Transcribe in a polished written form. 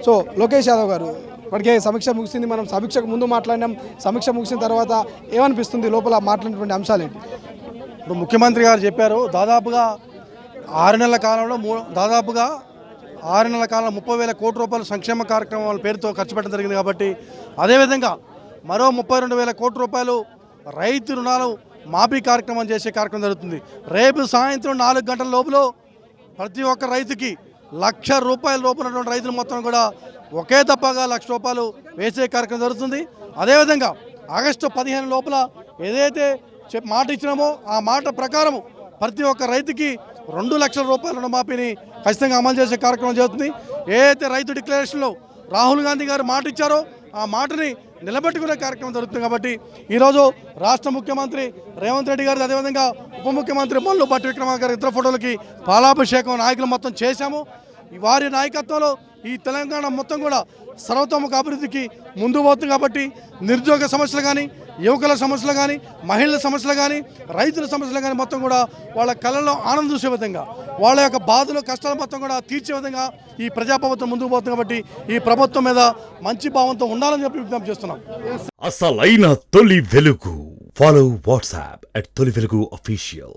So Lokesh Yadav గారు ఇప్పటికే సమీక్ష ముగిసింది, మనం సమీక్షకు ముందు మాట్లాడినాం. సమీక్ష ముగిసిన తర్వాత ఏమనిపిస్తుంది, లోపల మాట్లాడినటువంటి అంశాలు ఏంటి? ఇప్పుడు ముఖ్యమంత్రి గారు చెప్పారు, దాదాపుగా 6 నెలల కాలంలో 30,000 కోట్ల రూపాయలు సంక్షేమ కార్యక్రమాల పేరుతో ఖర్చు పెట్టడం జరిగింది. కాబట్టి అదేవిధంగా మరో 32,000 కోట్ల రూపాయలు రైతు రుణాలు మాఫీ కార్యక్రమం చేసే కార్యక్రమం జరుగుతుంది. రేపు సాయంత్రం 4 గంటల లోపల ప్రతి ఒక్క రైతుకి ₹1,00,000 లోపునటువంటి రైతులు మొత్తం కూడా ఒకే దప్పగా ₹1,00,000 వేసే కార్యక్రమం జరుగుతుంది. అదేవిధంగా ఆగస్టు 15 లోపల ఏదైతే మాట ఇచ్చినామో ఆ మాట ప్రకారం ప్రతి ఒక్క రైతుకి ₹2,00,000 రుణమాఫీని ఖచ్చితంగా అమలు చేసే కార్యక్రమం జరుగుతుంది. ఏదైతే రైతు డిక్లరేషన్లో రాహుల్ గాంధీ గారు మాట ఇచ్చారో ఆ మాటని నిలబెట్టుకునే కార్యక్రమం జరుగుతుంది. కాబట్టి ఈరోజు రాష్ట్ర ముఖ్యమంత్రి రేవంత్ రెడ్డి గారు, అదేవిధంగా ఉప ముఖ్యమంత్రి మల్లు భట్టి విక్రమార్క గారి ఇతర ఫోటోలకి పాలాభిషేకం నాయకులు మొత్తం చేశాము. వారి నాయకత్వంలో ఈ తెలంగాణ మొత్తం కూడా సర్వతోముఖ అభివృద్ధికి ముందు పోతుంది. కాబట్టి నిరుద్యోగ సమస్యలు కానీ, యువకుల సమస్యలు కానీ, మహిళల సమస్యలు కానీ, రైతుల సమస్యలు కానీ మొత్తం కూడా వాళ్ళ కళ్ళలో ఆనందం చూసే విధంగా, వాళ్ళ యొక్క బాధలు కష్టాలు మొత్తం కూడా తీర్చే విధంగా ఈ ప్రజాప్రభుత్వం ముందుకు పోతుంది. కాబట్టి ఈ ప్రభుత్వం మీద మంచి భావంతో ఉండాలని చెప్పి విజ్ఞప్తి చేస్తున్నాం. అసలైన తొలి వెలుగు. ఫాలో వాట్సాప్ @తొలి వెలుగు official.